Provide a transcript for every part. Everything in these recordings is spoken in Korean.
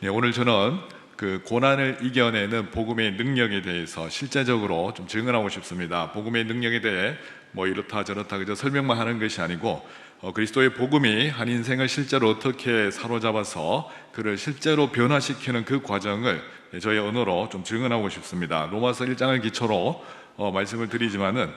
네, 오늘 저는 그 고난을 이겨내는 복음의 능력에 대해서 실제적으로 좀 증언하고 싶습니다. 복음의 능력에 대해 뭐 이렇다 저렇다 그저 설명만 하는 것이 아니고 그리스도의 복음이 한 인생을 실제로 어떻게 사로잡아서 그를 실제로 변화시키는 그 과정을 저의 언어로 좀 증언하고 싶습니다. 로마서 1장을 기초로 말씀을 드리지만은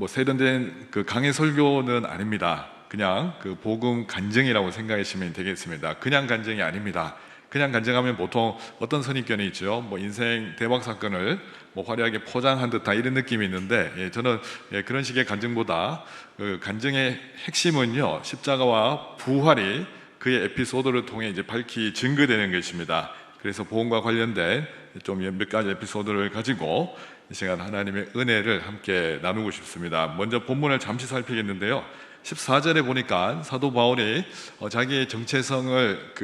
세련된 그 강의 설교는 아닙니다. 그냥 그 복음 간증이라고 생각하시면 되겠습니다. 그냥 간증이 아닙니다. 그냥 간증하면 보통 어떤 선입견이 있죠. 뭐 인생 대박 사건을 뭐 화려하게 포장한 듯한 이런 느낌이 있는데, 저는 그런 식의 간증보다 그 간증의 핵심은요, 십자가와 부활이 그의 에피소드를 통해 이제 밝히 증거되는 것입니다. 그래서 복음과 관련된 좀 몇 가지 에피소드를 가지고 이 시간 하나님의 은혜를 함께 나누고 싶습니다. 먼저 본문을 잠시 살피겠는데요. 14절에 보니까 사도 바울이 자기의 정체성을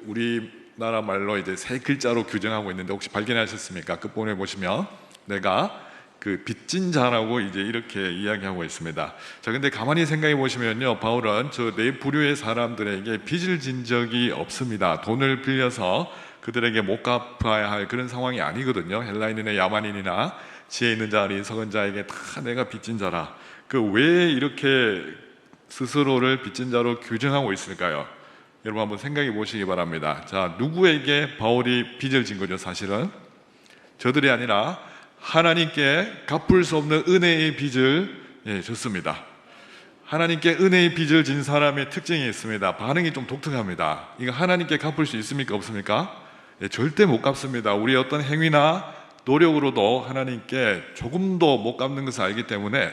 우리나라 말로 이제 세 글자로 규정하고 있는데, 혹시 발견하셨습니까? 끝부분에 보시면 내가 그 빚진 자라고 이제 이렇게 이야기하고 있습니다. 자, 근데 가만히 생각해 보시면요, 바울은 저 네 부류의 사람들에게 빚을 진 적이 없습니다. 돈을 빌려서 그들에게 못 갚아야 할 그런 상황이 아니거든요. 헬라인이나 야만인이나 지혜 있는 자, 어리석은 자에게 다 내가 빚진 자라. 왜 이렇게 스스로를 빚진 자로 규정하고 있을까요? 여러분 한번 생각해 보시기 바랍니다. 자, 누구에게 바울이 빚을 진 거죠? 사실은 저들이 아니라 하나님께 갚을 수 없는 은혜의 빚을 졌습니다. 하나님께 은혜의 빚을 진 사람의 특징이 있습니다. 반응이 좀 독특합니다. 이거 하나님께 갚을 수 있습니까? 없습니까? 절대 못 갚습니다. 우리의 어떤 행위나 노력으로도 하나님께 조금도 못 갚는 것을 알기 때문에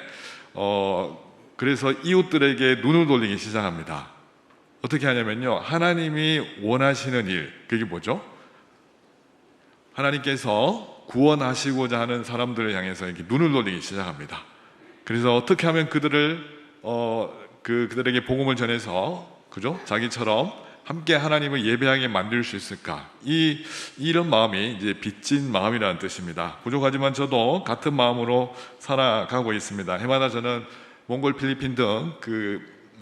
그래서 이웃들에게 눈을 돌리기 시작합니다. 어떻게 하냐면요, 하나님이 원하시는 일, 그게 뭐죠? 하나님께서 구원하시고자 하는 사람들을 향해서 이렇게 눈을 돌리기 시작합니다. 그래서 어떻게 하면 그들에게 복음을 전해서, 그죠? 자기처럼 함께 하나님을 예배하게 만들 수 있을까? 이런 마음이 이제 빚진 마음이라는 뜻입니다. 부족하지만 저도 같은 마음으로 살아가고 있습니다. 해마다 저는 몽골, 필리핀 등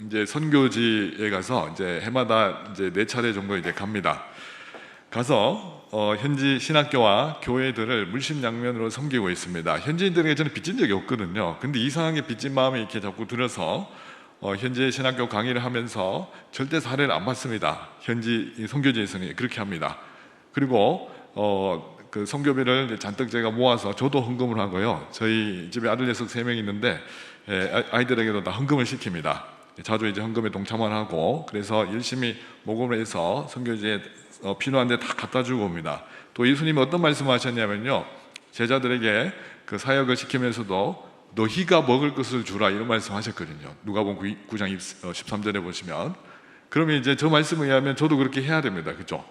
이제 선교지에 가서 이제 해마다 이제 4차례 정도 이제 갑니다. 가서 현지 신학교와 교회들을 물심양면으로 섬기고 있습니다. 현지인들에게 저는 빚진 적이 없거든요. 근데 이상하게 빚진 마음이 이렇게 자꾸 들어서 현지 신학교 강의를 하면서 절대 사례를 안 받습니다. 현지 선교지에서는 그렇게 합니다. 그리고 그 선교비를 잔뜩 제가 모아서 저도 헌금을 하고요. 저희 집에 아들 녀석 3명 있는데 아이들에게도 다 헌금을 시킵니다. 자주 이제 헌금에 동참을 하고, 그래서 열심히 모금을 해서 선교지에 필요한 데 다 갖다 주고 옵니다. 또 예수님이 어떤 말씀을 하셨냐면요, 제자들에게 그 사역을 시키면서도 너희가 먹을 것을 주라, 이런 말씀 하셨거든요. 누가복음 9장 13절에 보시면. 그러면 이제 저 말씀에 의하면 저도 그렇게 해야 됩니다. 그렇죠?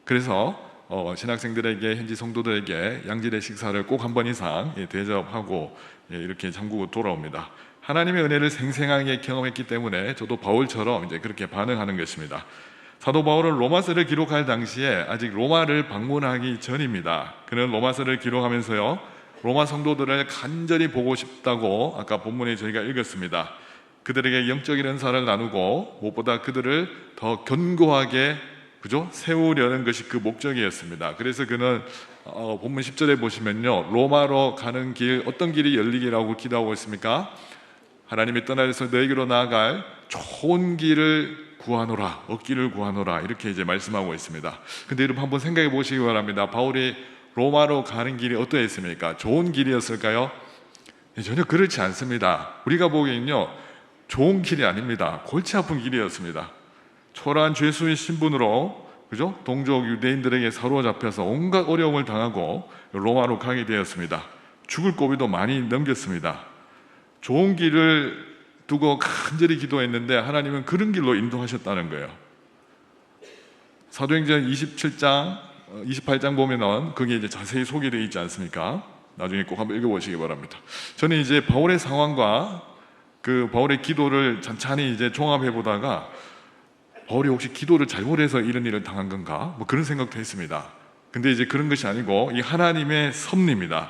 그래서 신학생들에게, 현지 성도들에게 양질의 식사를 꼭 한 번 이상 대접하고 이렇게 잠그고 돌아옵니다. 하나님의 은혜를 생생하게 경험했기 때문에 저도 바울처럼 이제 그렇게 반응하는 것입니다. 사도 바울은 로마서를 기록할 당시에 아직 로마를 방문하기 전입니다. 그는 로마서를 기록하면서요, 로마 성도들을 간절히 보고 싶다고 아까 본문에 저희가 읽었습니다. 그들에게 영적인 은사를 나누고 무엇보다 그들을 더 견고하게, 그죠? 세우려는 것이 그 목적이었습니다. 그래서 그는 본문 10절에 보시면요, 로마로 가는 길, 어떤 길이 열리기라고 기도하고 있습니까? 하나님이 떠나서 너에게로 나아갈 좋은 길을 구하노라, 얻기를 구하노라, 이렇게 이제 말씀하고 있습니다. 근데 여러분 한번 생각해 보시기 바랍니다. 바울이 로마로 가는 길이 어떠했습니까? 좋은 길이었을까요? 전혀 그렇지 않습니다. 우리가 보기엔요, 좋은 길이 아닙니다. 골치 아픈 길이었습니다. 초라한 죄수의 신분으로, 그죠? 동족 유대인들에게 사로잡혀서 온갖 어려움을 당하고 로마로 가게 되었습니다. 죽을 고비도 많이 넘겼습니다. 좋은 길을 두고 간절히 기도했는데 하나님은 그런 길로 인도하셨다는 거예요. 사도행전 27장, 28장 보면은 거기에 이제 자세히 소개되어 있지 않습니까? 나중에 꼭 한번 읽어보시기 바랍니다. 저는 이제 바울의 상황과 그 바울의 기도를 찬찬히 이제 종합해 보다가, 바울이 혹시 기도를 잘못해서 이런 일을 당한 건가? 뭐 그런 생각도 했습니다. 근데 이제 그런 것이 아니고 이 하나님의 섭리입니다.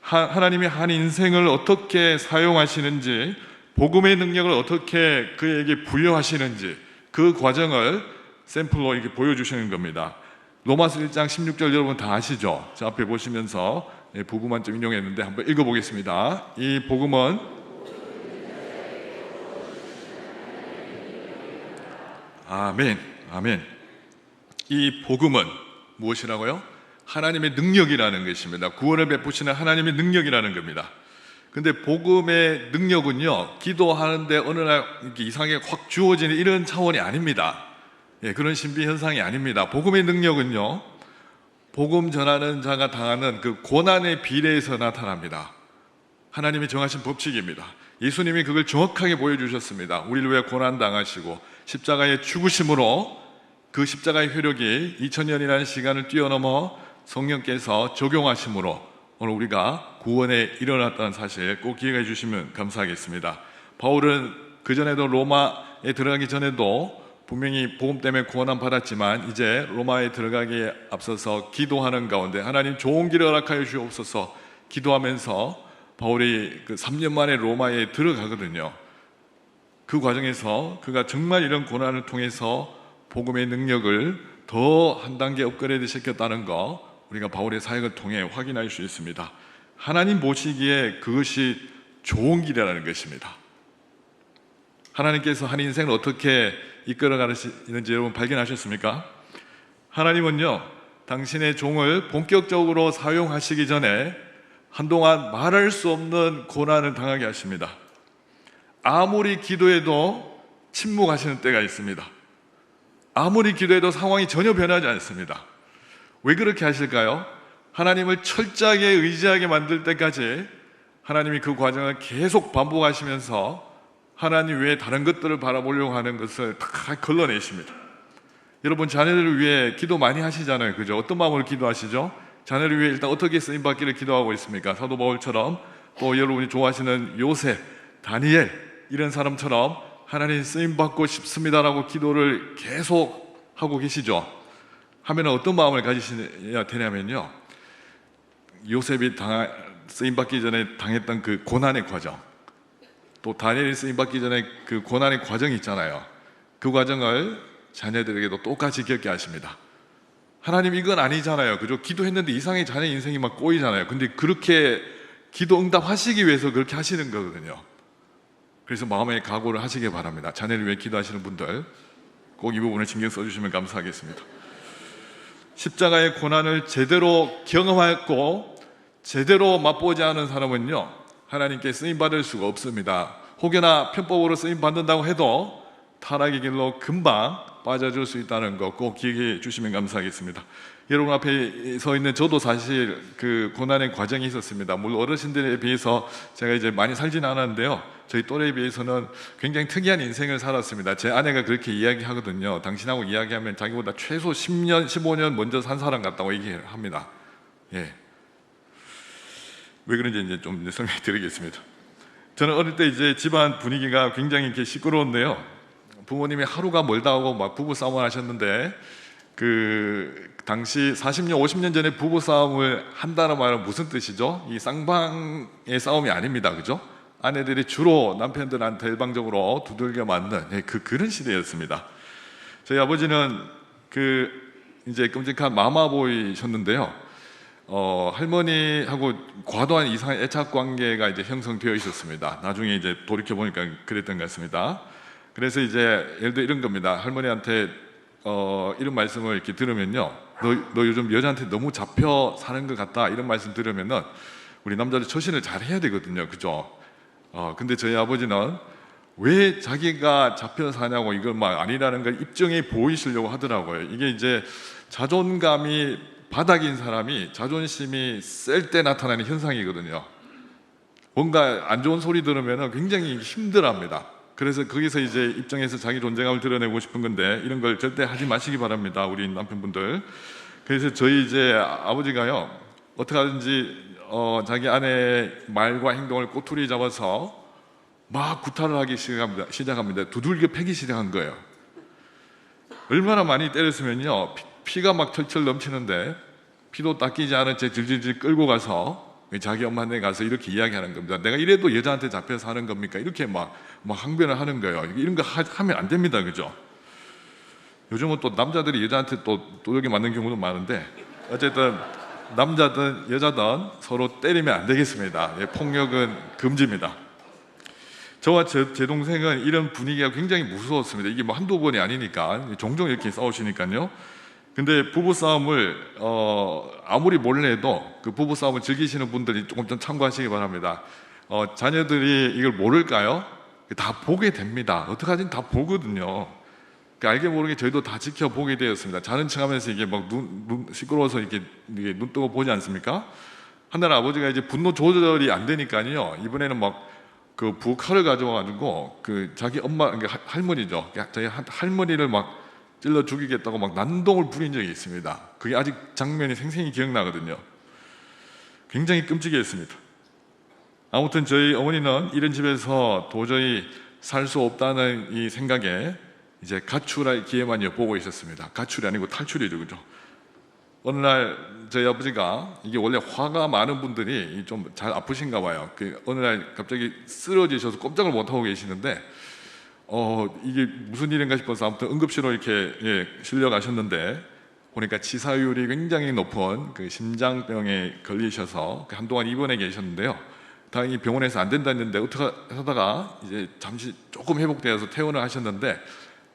하나님이 한 인생을 어떻게 사용하시는지, 복음의 능력을 어떻게 그에게 부여하시는지, 그 과정을 샘플로 이렇게 보여주시는 겁니다. 로마서 1장 16절 여러분 다 아시죠? 저 앞에 보시면서 복음만 좀 인용했는데 한번 읽어보겠습니다. 이 복음은 아멘, 아멘. 이 복음은 무엇이라고요? 하나님의 능력이라는 것입니다. 구원을 베푸시는 하나님의 능력이라는 겁니다. 근데 복음의 능력은요, 기도하는데 어느 날 이렇게 이상하게 확 주어지는 이런 차원이 아닙니다. 그런 신비 현상이 아닙니다. 복음의 능력은요, 복음 전하는 자가 당하는 그 고난의 비례에서 나타납니다. 하나님이 정하신 법칙입니다. 예수님이 그걸 정확하게 보여주셨습니다. 우리를 위해 고난 당하시고 십자가의 죽으심으로 그 십자가의 효력이 2000년이라는 시간을 뛰어넘어 성령께서 적용하심으로 오늘 우리가 구원에 일어났다는 사실 꼭 기억해 주시면 감사하겠습니다. 바울은 그전에도 로마에 들어가기 전에도 분명히 복음 때문에 구원함 받았지만 이제 로마에 들어가기에 앞서서 기도하는 가운데 하나님 좋은 길을 허락하여 주옵소서 기도하면서 바울이 그 3년 만에 로마에 들어가거든요. 그 과정에서 그가 정말 이런 고난을 통해서 복음의 능력을 더 한 단계 업그레이드 시켰다는 거 우리가 바울의 사역을 통해 확인할 수 있습니다. 하나님 보시기에 그것이 좋은 길이라는 것입니다. 하나님께서 한 인생을 어떻게 이끌어 가시는지 여러분 발견하셨습니까? 하나님은요, 당신의 종을 본격적으로 사용하시기 전에 한동안 말할 수 없는 고난을 당하게 하십니다. 아무리 기도해도 침묵하시는 때가 있습니다. 아무리 기도해도 상황이 전혀 변하지 않습니다. 왜 그렇게 하실까요? 하나님을 철저하게 의지하게 만들 때까지 하나님이 그 과정을 계속 반복하시면서 하나님 외에 다른 것들을 바라보려고 하는 것을 다 걸러내십니다. 여러분 자녀들을 위해 기도 많이 하시잖아요, 그죠? 어떤 마음으로 기도하시죠? 자녀를 위해 일단 어떻게 쓰임받기를 기도하고 있습니까? 사도 바울처럼 또 여러분이 좋아하시는 요셉, 다니엘 이런 사람처럼 하나님 쓰임받고 싶습니다라고 기도를 계속 하고 계시죠? 하면 어떤 마음을 가지셔야 되냐면요, 요셉이 쓰임받기 전에 당했던 그 고난의 과정, 또 다니엘이 쓰임받기 전에 그 고난의 과정이 있잖아요. 그 과정을 자녀들에게도 똑같이 겪게 하십니다. 하나님 이건 아니잖아요, 그죠? 기도했는데 이상하게 자녀 인생이 막 꼬이잖아요. 근데 그렇게 기도 응답하시기 위해서 그렇게 하시는 거거든요. 그래서 마음의 각오를 하시기 바랍니다. 자녀를 위해 기도하시는 분들 꼭 이 부분을 신경 써주시면 감사하겠습니다. 십자가의 고난을 제대로 경험하였고 제대로 맛보지 않은 사람은요, 하나님께 쓰임받을 수가 없습니다. 혹여나 편법으로 쓰임받는다고 해도 타락의 길로 금방 빠져줄 수 있다는 거 꼭 기억해 주시면 감사하겠습니다. 여러분 앞에 서 있는 저도 사실 그 고난의 과정이 있었습니다. 물론 어르신들에 비해서 제가 이제 많이 살지는 않았는데요, 저희 또래에 비해서는 굉장히 특이한 인생을 살았습니다. 제 아내가 그렇게 이야기하거든요. 당신하고 이야기하면 자기보다 최소 10년, 15년 먼저 산 사람 같다고 얘기합니다. 예. 왜 그런지 이제 좀 설명해 드리겠습니다. 저는 어릴 때 이제 집안 분위기가 굉장히 이렇게 시끄러운데요, 부모님이 하루가 멀다 하고 막 부부 싸움을 하셨는데 그 당시 40년, 50년 전에 부부 싸움을 한다는 말은 무슨 뜻이죠? 이 쌍방의 싸움이 아닙니다, 그죠? 아내들이 주로 남편들한테 일방적으로 두들겨 맞는 그런 시대였습니다. 저희 아버지는 그 이제 끔찍한 마마보이셨는데요, 할머니하고 과도한 이상한 애착 관계가 이제 형성되어 있었습니다. 나중에 이제 돌이켜 보니까 그랬던 것 같습니다. 그래서 이제 예를 들어 이런 겁니다. 할머니한테 이런 말씀을 이렇게 들으면요, 너 요즘 여자한테 너무 잡혀 사는 것 같다 이런 말씀 들으면은 우리 남자들 처신을 잘 해야 되거든요, 그죠? 근데 저희 아버지는 왜 자기가 잡혀 사냐고 이걸 막 아니라는 걸 입증해 보이시려고 하더라고요. 이게 이제 자존감이 바닥인 사람이 자존심이 셀 때 나타나는 현상이거든요. 뭔가 안 좋은 소리 들으면 굉장히 힘들어합니다. 그래서 거기서 이제 입장에서 자기 존재감을 드러내고 싶은 건데 이런 걸 절대 하지 마시기 바랍니다, 우리 남편분들. 그래서 저희 이제 아버지가요, 어떻게 하든지 자기 아내의 말과 행동을 꼬투리 잡아서 막 구타를 하기 시작합니다. 두들겨 패기 시작한 거예요. 얼마나 많이 때렸으면요, 피가 막 철철 넘치는데 피도 닦이지 않은 채 질질질 끌고 가서 자기 엄마한테 가서 이렇게 이야기하는 겁니다. 내가 이래도 여자한테 잡혀서 하는 겁니까? 이렇게 막 항변을 하는 거예요. 이런 거 하면 안 됩니다, 그죠? 요즘은 또 남자들이 여자한테 또 여기 맞는 경우도 많은데 어쨌든 남자든 여자든 서로 때리면 안 되겠습니다. 예, 폭력은 금지입니다. 저와 제 동생은 이런 분위기가 굉장히 무서웠습니다. 이게 뭐 한두 번이 아니니까 종종 이렇게 싸우시니까요. 근데 부부싸움을 아무리 몰래 해도 그 부부싸움을 즐기시는 분들이 조금 좀 참고하시기 바랍니다. 자녀들이 이걸 모를까요? 다 보게 됩니다. 어떡하든 다 보거든요. 알게 모르게 저희도 다 지켜보게 되었습니다. 자는 척하면서 이게 막 눈 시끄러워서 이게 눈 뜨고 보지 않습니까? 한날 아버지가 이제 분노 조절이 안 되니까요. 이번에는 막 그 부엌칼을 가져와가지고 그 자기 엄마, 그러니까 할머니죠. 저희 할머니를 막 찔러 죽이겠다고 막 난동을 부린 적이 있습니다. 그게 아직 장면이 생생히 기억나거든요. 굉장히 끔찍했습니다. 아무튼 저희 어머니는 이런 집에서 도저히 살 수 없다는 이 생각에 이제 가출할 기회만 엿보고 있었습니다. 가출이 아니고 탈출이죠, 그죠? 어느 날 저희 아버지가, 이게 원래 화가 많은 분들이 좀 잘 아프신가 봐요. 어느 날 갑자기 쓰러지셔서 꼼짝을 못 하고 계시는데 이게 무슨 일인가 싶어서 아무튼 응급실로 이렇게 실려가셨는데 보니까 치사율이 굉장히 높은 그 심장병에 걸리셔서 한동안 입원해 계셨는데요. 다행히 병원에서 안 된다 했는데 어떻게 하다가 이제 잠시 조금 회복되어서 퇴원을 하셨는데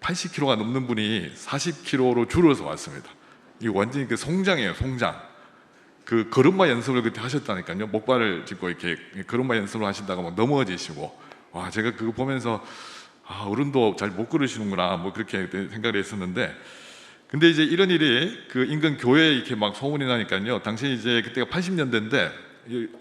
80kg가 넘는 분이 40kg로 줄어서 왔습니다. 이게 완전히 그 송장이에요, 송장. 그 걸음마 연습을 그때 하셨다니까요. 목발을 짚고 이렇게 걸음마 연습을 하시다가 막 넘어지시고, 와, 제가 그거 보면서 어른도 잘 못 걸으시는구나, 뭐 그렇게 생각을 했었는데, 근데 이제 이런 일이 그 인근 교회에 이렇게 막 소문이 나니까요. 당시 이제 그때가 80년대인데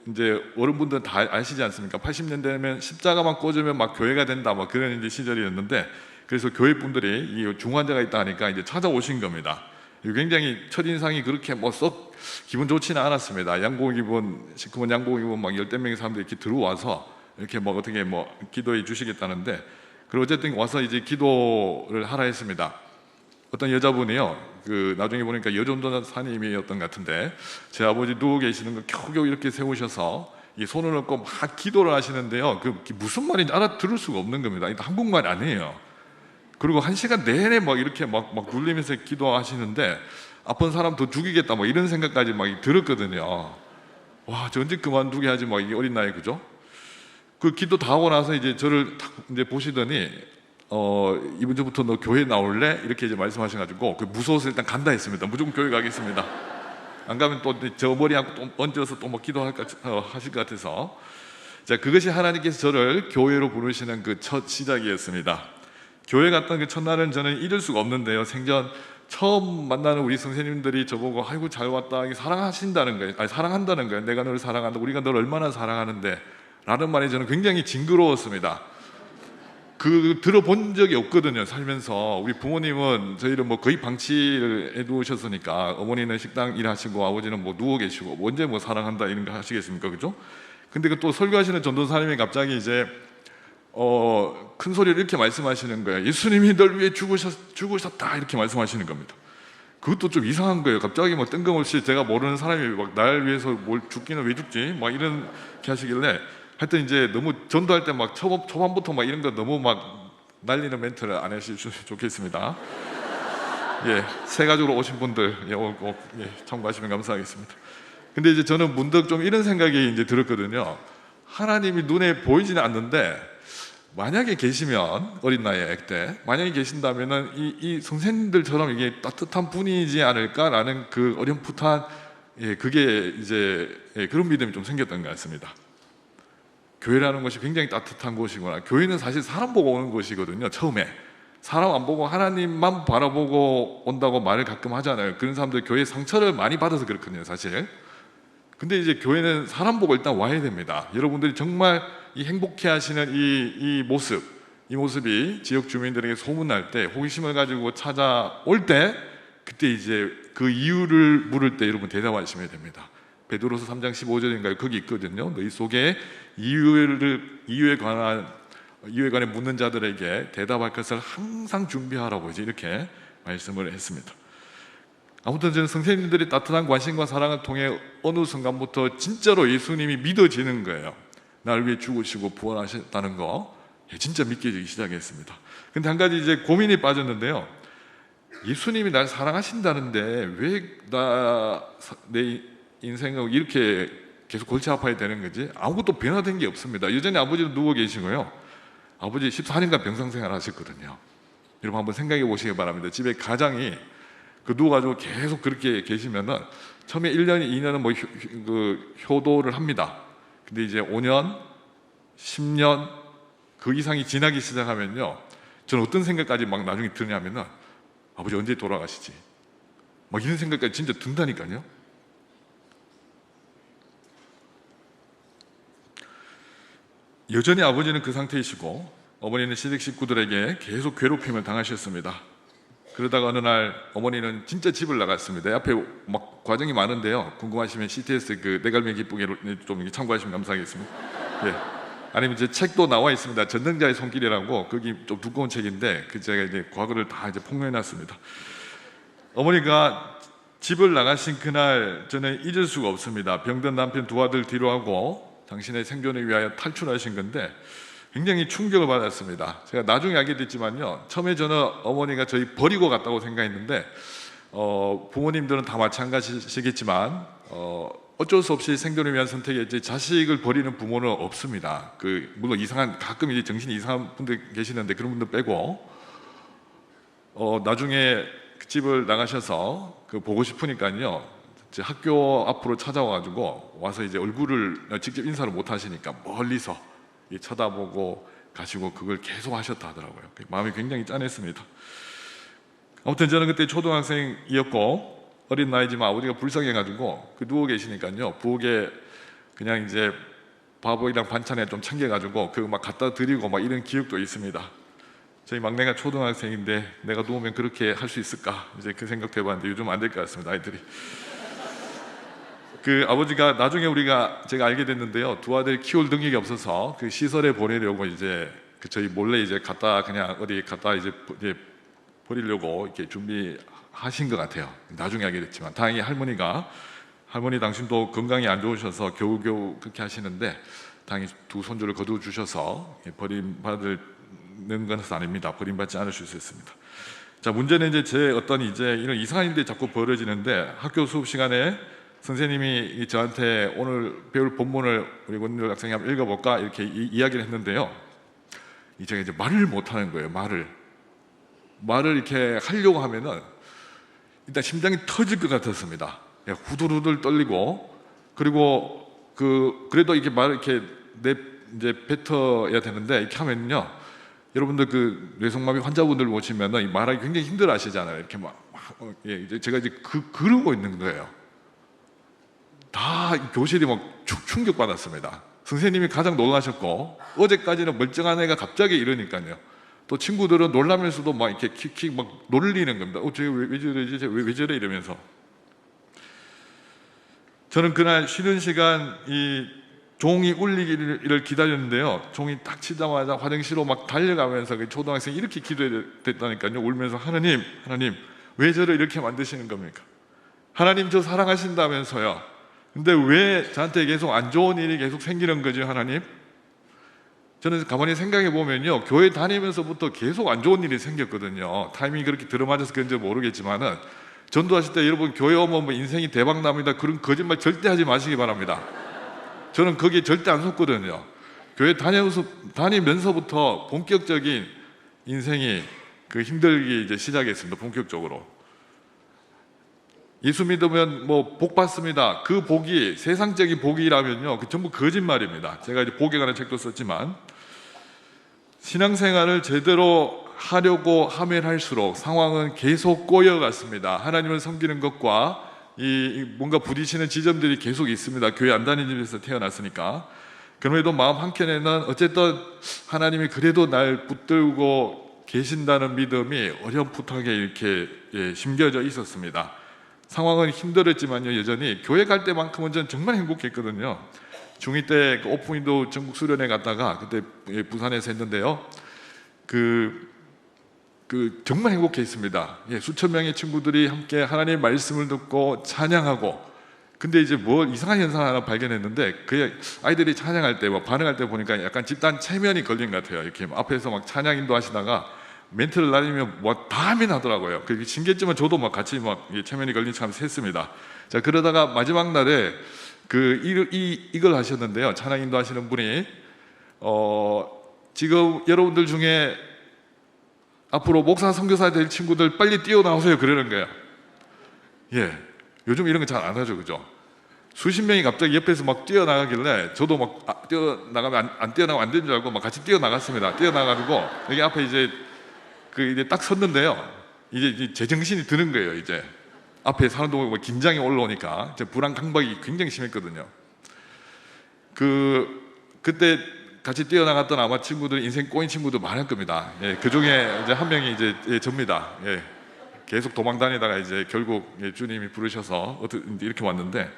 이제 어른분들은 다 아시지 않습니까? 80년대면 십자가만 꽂으면 막 교회가 된다, 막 그런 이제 시절이었는데, 그래서 교회 분들이 이 중환자가 있다 하니까 이제 찾아오신 겁니다. 굉장히 첫인상이 그렇게 뭐 썩 기분 좋지는 않았습니다. 양복 입은, 시커먼 양복 입은 막 10명의 사람들이 이렇게 들어와서 이렇게 뭐 어떻게 뭐 기도해 주시겠다는데, 그리고 어쨌든 와서 이제 기도를 하라 했습니다. 어떤 여자분이요, 그 나중에 보니까 여전도사님이었던 것 같은데, 제 아버지 누워 계시는 거 겨우겨우 이렇게 세우셔서 이 손을 얹고 막 기도를 하시는데요. 그 무슨 말인지 알아들을 수가 없는 겁니다. 한국말 아니에요. 그리고 1시간 내내 막 이렇게 막 눌리면서 기도하시는데, 아픈 사람 더 죽이겠다 뭐 이런 생각까지 막 들었거든요. 와, 저 언제 그만두게 하지, 막 이게 어린 나이, 그죠? 그 기도 다 하고 나서 이제 저를 딱 이제 보시더니 이번 주부터 너 교회 나올래? 이렇게 이제 말씀하셔가지고 무서워서 일단 간다 했습니다. 무조건 교회 가겠습니다. 안 가면 또 저 머리하고 또 얹어서 또 뭐 기도할까 하실 것 같아서, 자, 그것이 하나님께서 저를 교회로 부르시는 그 첫 시작이었습니다. 교회 갔던 그 첫날은 저는 잊을 수가 없는데요. 생전 처음 만나는 우리 선생님들이 저보고 아이고 잘 왔다, 사랑하신다는 거예요. 아니, 사랑한다는 거예요. 내가 너를 사랑한다, 우리가 너를 얼마나 사랑하는데 라는 말이 저는 굉장히 징그러웠습니다. 들어본 적이 없거든요, 살면서. 우리 부모님은 저희를 뭐 거의 방치를 해두셨으니까, 어머니는 식당 일하시고 아버지는 뭐 누워 계시고 언제 뭐 사랑한다 이런 거 하시겠습니까, 그죠? 근데 그 또 설교하시는 전도사님이 갑자기 이제 큰 소리로 이렇게 말씀하시는 거예요. 예수님이 널 위해 죽으셨다, 이렇게 말씀하시는 겁니다. 그것도 좀 이상한 거예요. 갑자기 뭐 뜬금없이 제가 모르는 사람이 막 날 위해서 뭘 죽기는 왜 죽지? 막 이렇게 하시길래, 하여튼 이제 너무 전도할 때 막 초반부터 막 이런 거 너무 막 날리는 멘트를 안 하시면 좋겠습니다. 예, 새 가족으로 오신 분들 참고하시면 감사하겠습니다. 근데 이제 저는 문득 좀 이런 생각이 이제 들었거든요. 하나님이 눈에 보이지는 않는데 만약에 계시면, 어린 나이에 때 만약에 계신다면은 이 선생님들처럼 이게 따뜻한 분이지 않을까라는 그 어렴풋한 그게 이제 그런 믿음이 좀 생겼던 것 같습니다. 교회라는 것이 굉장히 따뜻한 곳이구나. 교회는 사실 사람 보고 오는 곳이거든요. 처음에 사람 안 보고 하나님만 바라보고 온다고 말을 가끔 하잖아요. 그런 사람들 교회 상처를 많이 받아서 그렇거든요, 사실. 근데 이제 교회는 사람 보고 일단 와야 됩니다. 여러분들이 정말 이 행복해 하시는 이 모습이 지역 주민들에게 소문날 때, 호기심을 가지고 찾아올 때, 그때 이제 그 이유를 물을 때 여러분 대답하시면 됩니다. 베드로서 3장 15절인가요? 거기 있거든요. 너희 속에 이유에 관해 묻는 자들에게 대답할 것을 항상 준비하라고 이제 이렇게 말씀을 했습니다. 아무튼 저는 선생님들이 따뜻한 관심과 사랑을 통해 어느 순간부터 진짜로 예수님이 믿어지는 거예요. 나를 위해 죽으시고 부활하셨다는 거 진짜 믿겨지기 시작했습니다. 근데 한 가지 이제 고민이 빠졌는데요. 예수님이 날 사랑하신다는데 왜 내 인생을 이렇게 계속 골치 아파야 되는 거지? 아무것도 변화된 게 없습니다. 여전히 아버지는 누워 계시고요. 아버지 14년간 병상생활 하셨거든요. 여러분 한번 생각해 보시기 바랍니다. 집에 가장이 누워가지고 계속 그렇게 계시면은 처음에 1년, 2년은 뭐 효도를 합니다. 근데 이제 5년, 10년 그 이상이 지나기 시작하면요, 저는 어떤 생각까지 막 나중에 드냐면은 아버지 언제 돌아가시지? 막 이런 생각까지 진짜 든다니까요. 여전히 아버지는 그 상태이시고 어머니는 시댁 식구들에게 계속 괴롭힘을 당하셨습니다. 그러다가 어느 날 어머니는 진짜 집을 나갔습니다. 앞에 막 과정이 많은데요. 궁금하시면 CTS 그 내 갈매 기쁘게를 좀 참고하시면 감사하겠습니다. 예. 아니면 제 책도 나와 있습니다. 전능자의 손길이라고, 거기 좀 두꺼운 책인데 그 제가 이제 과거를 다 이제 폭로해놨습니다. 어머니가 집을 나가신 그날 저는 잊을 수가 없습니다. 병든 남편 두 아들 뒤로하고 당신의 생존을 위하여 탈출하신 건데 굉장히 충격을 받았습니다. 제가 나중에 알게 됐지만요, 처음에 저는 어머니가 저희 버리고 갔다고 생각했는데 부모님들은 다 마찬가지시겠지만 어쩔 수 없이 생존을 위한 선택이었지 자식을 버리는 부모는 없습니다. 물론 가끔 이제 정신이 이상한 분들 계시는데 그런 분들 빼고 나중에 그 집을 나가셔서 보고 싶으니까요, 제 학교 앞으로 찾아와가지고 와서 이제 얼굴을 직접 인사를 못 하시니까 멀리서 쳐다보고 가시고 그걸 계속 하셨다 하더라고요. 마음이 굉장히 짠했습니다. 아무튼 저는 그때 초등학생이었고 어린 나이지만 아버지가 불쌍해가지고 누워 계시니까요, 부엌에 그냥 이제 밥이랑 반찬에 좀 챙겨가지고 그거 막 갖다 드리고 막 이런 기억도 있습니다. 저희 막내가 초등학생인데 내가 누우면 그렇게 할 수 있을까, 이제 그 생각도 해봤는데 요즘 안 될 것 같습니다. 아이들이. 아버지가 나중에 제가 알게 됐는데요, 두 아들 키울 능력이 없어서 시설에 보내려고 이제 저희 몰래 이제 그냥 어디 갖다 이제 버리려고 이렇게 준비하신 것 같아요. 나중에 알게 됐지만 다행히 할머니 당신도 건강이 안 좋으셔서 겨우겨우 그렇게 하시는데 다행히 두 손주를 거두어 주셔서 버림받는 것은 아닙니다. 버림받지 않으실 수 있습니다. 자, 문제는 이제 제 어떤 이제 이런 이상한 일들이 자꾸 벌어지는데, 학교 수업 시간에 선생님이 저한테 오늘 배울 본문을 우리 원율 학생이 한번 읽어볼까 이렇게 이야기를 했는데요, 제가 이제 말을 못하는 거예요. 말을 이렇게 하려고 하면은 일단 심장이 터질 것 같았습니다. 후들후들 떨리고, 그리고 그래도 이렇게 말을 이렇게 이제 뱉어야 되는데 이렇게 하면요, 여러분들 뇌성마비 환자분들 보시면은 말하기 굉장히 힘들어하시잖아요. 이렇게 이제 제가 이제 그러고 있는 거예요. 다 교실이 막 충격 받았습니다. 선생님이 가장 놀라셨고, 어제까지는 멀쩡한 애가 갑자기 이러니까요. 또 친구들은 놀라면서도 막 이렇게 킥킥 막 놀리는 겁니다. 쟤 왜 저러지? 왜 저래? 이러면서. 저는 그날 쉬는 시간 이 종이 울리기를 기다렸는데요, 종이 딱 치자마자 화장실로 막 달려가면서 초등학생이 이렇게 기도했다니까요. 울면서 하나님 왜 저를 이렇게 만드시는 겁니까? 하나님 저 사랑하신다면서요. 근데 왜 저한테 계속 안 좋은 일이 계속 생기는 거죠, 하나님? 저는 가만히 생각해 보면요, 교회 다니면서부터 계속 안 좋은 일이 생겼거든요. 타이밍이 그렇게 들어맞아서 그런지 모르겠지만은, 전도하실 때 여러분 교회 오면 뭐 인생이 대박 납니다, 그런 거짓말 절대 하지 마시기 바랍니다. 저는 거기에 절대 안 속거든요. 교회 다니면서부터 본격적인 인생이 힘들기 이제 시작했습니다. 본격적으로. 예수 믿으면 뭐 복 받습니다. 그 복이 세상적인 복이라면요, 전부 거짓말입니다. 제가 이제 복에 관한 책도 썼지만, 신앙생활을 제대로 하려고 하면 할수록 상황은 계속 꼬여갔습니다. 하나님을 섬기는 것과 뭔가 부딪히는 지점들이 계속 있습니다. 교회 안 다니는 집에서 태어났으니까. 그럼에도 마음 한켠에는 어쨌든 하나님이 그래도 날 붙들고 계신다는 믿음이 어렴풋하게 이렇게 심겨져 있었습니다. 상황은 힘들었지만요, 여전히 교회 갈 때만큼은 전 정말 행복했거든요. 중2 때 오픈인도 전국 수련회 갔다가 그때 부산에서 했는데요, 정말 행복했습니다. 수천 명의 친구들이 함께 하나님의 말씀을 듣고 찬양하고, 근데 이제 뭐 이상한 현상 하나 발견했는데, 아이들이 찬양할 때 반응할 때 보니까 약간 집단 체면이 걸린 것 같아요. 이렇게 앞에서 막 찬양 인도하시다가 멘트를 날리면 뭐 다 하면 하더라고요. 그게 신기했지만 저도 막 같이 막 체면이 걸린 척 하면서 했습니다. 자, 그러다가 마지막 날에 이걸 하셨는데요. 찬양 인도하시는 분이 지금 여러분들 중에 앞으로 목사 선교사 될 친구들 빨리 뛰어나오세요 그러는 거예요. 예, 요즘 이런 거 잘 안 하죠, 그죠? 수십 명이 갑자기 옆에서 막 뛰어나가길래 저도 막 뛰어나가면 안 뛰어나가면 안 되는 줄 알고 막 같이 뛰어나갔습니다. 뛰어나가지고 여기 앞에 이제 이제 딱 섰는데요. 이제 제 정신이 드는 거예요. 이제 앞에 사람도 뭐 긴장이 올라오니까 불안 강박이 굉장히 심했거든요. 그때 같이 뛰어나갔던 아마 친구들, 인생 꼬인 친구도 많을 겁니다. 예, 그 중에 이제 한 명이 이제 접니다. 예, 계속 도망 다니다가 이제 결국 주님이 부르셔서 이렇게 왔는데,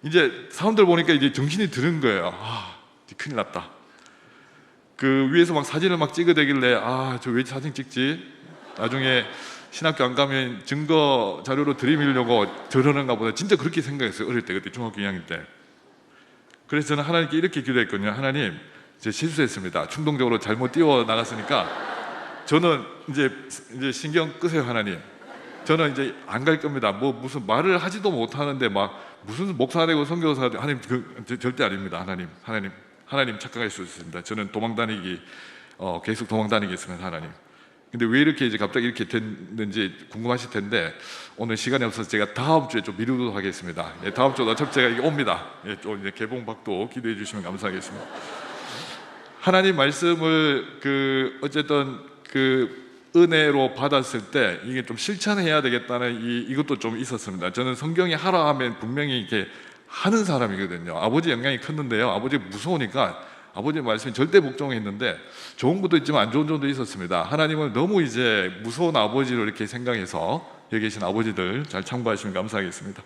이제 사람들 보니까 이제 정신이 드는 거예요. 아, 큰일 났다. 그 위에서 막 사진을 막 찍어대길래, 아, 저 왜 사진 찍지? 나중에 신학교 안 가면 증거 자료로 들이밀려고 저러는가 보다. 진짜 그렇게 생각했어요. 어릴 때, 그때 중학교 2학년 때. 그래서 저는 하나님께 이렇게 기도했거든요. 하나님, 이제 실수했습니다. 충동적으로 잘못 뛰어나갔으니까 저는 이제 신경 끄세요, 하나님. 저는 이제 안 갈 겁니다. 뭐 무슨 말을 하지도 못하는데 막 무슨 목사 되고 선교사 되고, 하나님 절대 아닙니다. 하나님 착각할 수 있습니다. 저는 계속 도망 다니겠습니다, 하나님. 근데 왜 이렇게 이제 갑자기 이렇게 됐는지 궁금하실 텐데, 오늘 시간이 없어서 제가 다음 주에 좀 미루도록 하겠습니다. 예, 다음 주 어차피 제가 이게 옵니다. 예, 좀 이제 개봉박도 기대해 주시면 감사하겠습니다. 하나님 말씀을 어쨌든 은혜로 받았을 때 이게 좀 실천해야 되겠다는 이것도 좀 있었습니다. 저는 성경이 하라 하면 분명히 이렇게 하는 사람이거든요. 아버지 영향이 컸는데요. 아버지가 무서우니까 아버지 말씀이 절대 복종했는데, 좋은 것도 있지만 안 좋은 점도 있었습니다. 하나님을 너무 이제 무서운 아버지로 이렇게 생각해서 여기 계신 아버지들 잘 참고하시면 감사하겠습니다.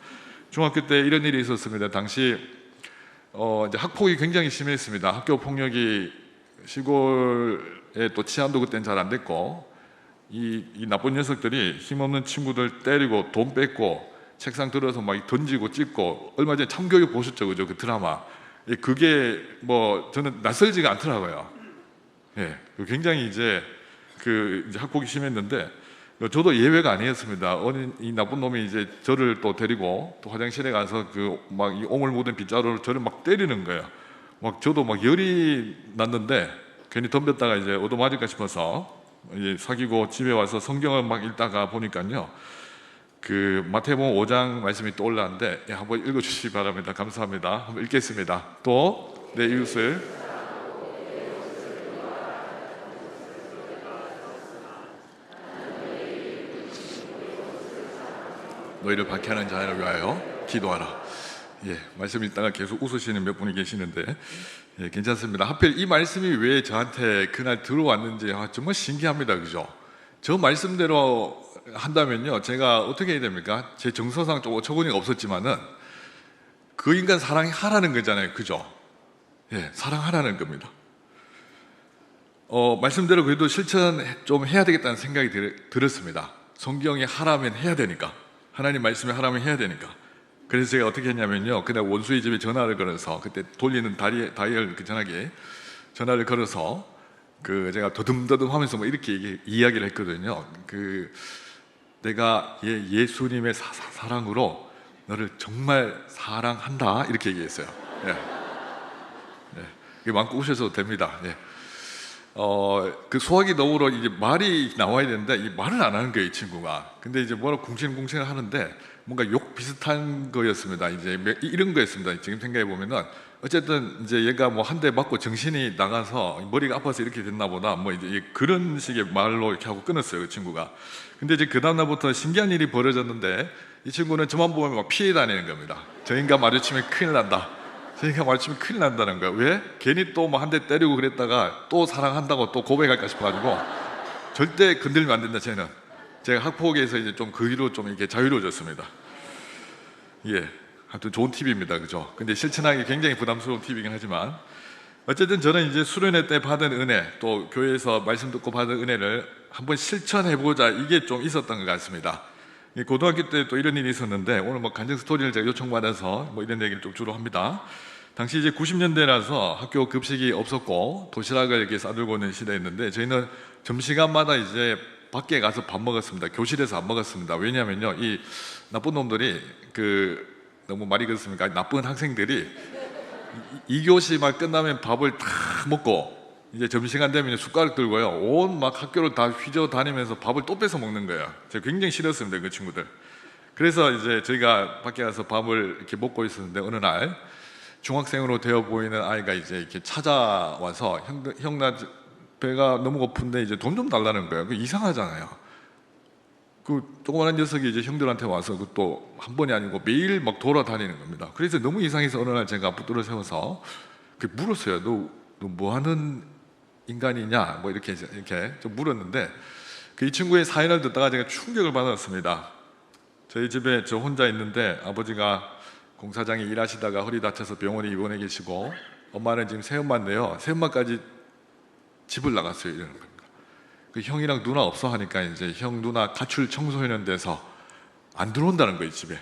중학교 때 이런 일이 있었습니다. 당시 이제 학폭이 굉장히 심했습니다. 학교 폭력이 시골에 또 치안도 그때는 잘 안 됐고, 이 나쁜 녀석들이 힘없는 친구들 때리고 돈 뺏고 책상 들어서 막 던지고 찢고, 얼마 전에 참교육 보셨죠, 그죠? 그 드라마. 그게 뭐 저는 낯설지가 않더라고요. 예, 굉장히 이제 이제 학폭이 심했는데, 저도 예외가 아니었습니다. 이 나쁜 놈이 이제 저를 또 데리고 또 화장실에 가서 막 이 오물 묻은 빗자루로 저를 막 때리는 거예요. 막 저도 막 열이 났는데 괜히 덤볐다가 이제 얻어맞을까 싶어서 이제 사귀고 집에 와서 성경을 막 읽다가 보니까요, 마태복음 5장 말씀이 떠올랐는데, 한번 읽어주시기 바랍니다. 감사합니다. 한번 읽겠습니다. 또 내 이웃을 너희를 박해하는 자를 위하여 기도하라. 예, 말씀 읽다가 계속 웃으시는 몇 분이 계시는데, 예, 괜찮습니다. 하필 이 말씀이 왜 저한테 그날 들어왔는지 정말 신기합니다. 그죠? 저 말씀대로 한다면요, 제가 어떻게 해야 됩니까? 제 정서상 좀 어처구니가 없었지만은 그 인간 사랑하라는 거잖아요. 그죠? 예, 사랑하라는 겁니다. 말씀대로 그래도 실천 좀 해야 되겠다는 생각이 들었습니다. 성경이 하라면 해야 되니까, 하나님 말씀이 하라면 해야 되니까. 그래서 제가 어떻게 했냐면요, 그날 원수의 집에 전화를 걸어서, 그때 돌리는 다이얼 전화기에 전화를 걸어서 제가 더듬더듬 하면서 뭐 이렇게 이야기를 했거든요. 내가 예수님의 사랑으로 너를 정말 사랑한다, 이렇게 얘기했어요. 예. 예. 이게 마음껏 우셔도 됩니다. 예. 수학이 너무로 이제 말이 나와야 되는데 이 말을 안 하는 거예요, 이 친구가. 근데 이제 뭐라 궁시렁궁시렁 하는데 뭔가 욕 비슷한 거였습니다. 이제 이런 거였습니다. 지금 생각해 보면은, 어쨌든 이제 얘가 뭐 한 대 맞고 정신이 나가서 머리가 아파서 이렇게 됐나 보다, 뭐 이제 그런 식의 말로 이렇게 하고 끊었어요, 그 친구가. 근데 이제 그 다음날부터 신기한 일이 벌어졌는데, 이 친구는 저만 보면 막 피해 다니는 겁니다. 저 인간 마주치면 큰일 난다. 저 인간 마주치면 큰일 난다는 거야. 왜? 괜히 또 뭐 한 대 때리고 그랬다가 또 사랑한다고 또 고백할까 싶어가지고 절대 건들면 안 된다. 쟤는. 제가 학폭에서 이제 좀 그 뒤로 좀 이렇게 자유로워졌습니다. 예, 하여튼 좋은 팁입니다, 그죠? 근데 실천하기 굉장히 부담스러운 팁이긴 하지만, 어쨌든 저는 이제 수련회 때 받은 은혜, 또 교회에서 말씀 듣고 받은 은혜를 한번 실천해보자, 이게 좀 있었던 것 같습니다. 고등학교 때 또 이런 일이 있었는데, 오늘 뭐 간증 스토리를 제가 요청받아서 뭐 이런 얘기를 좀 주로 합니다. 당시 이제 90년대라서 학교 급식이 없었고 도시락을 이렇게 싸들고 있는 시대였는데 저희는 점심시간마다 이제 밖에 가서 밥 먹었습니다. 교실에서 안 먹었습니다. 왜냐하면요, 이 나쁜 놈들이 너무 말이 그렇습니까? 나쁜 학생들이 이 교시만 끝나면 밥을 다 먹고 이제 점심시간 되면 숟가락 들고요, 온 막 학교를 다 휘저 다니면서 밥을 또 뺏어 먹는 거예요. 제가 굉장히 싫었습니다, 그 친구들. 그래서 이제 저희가 밖에 가서 밥을 이렇게 먹고 있었는데 어느 날 중학생으로 되어 보이는 아이가 이제 이렇게 찾아와서 형 나 배가 너무 고픈데 이제 돈 좀 달라는 거예요. 그 이상하잖아요. 그 조그마한 녀석이 이제 형들한테 와서 그것도 한 번이 아니고 매일 막 돌아다니는 겁니다. 그래서 너무 이상해서 어느 날 제가 붙들어 세워서 물었어요. 너 뭐 하는 인간이냐? 뭐 이렇게 좀 물었는데 이 친구의 사연을 듣다가 제가 충격을 받았습니다. 저희 집에 저 혼자 있는데 아버지가 공사장에 일하시다가 허리 다쳐서 병원에 입원해 계시고 엄마는 지금 새엄마인데요, 새엄마까지 집을 나갔어요. 이러는 겁니다. 그 형이랑 누나 없어 하니까 이제 형 누나 가출 청소년 돼서 안 들어온다는 거예요, 집에.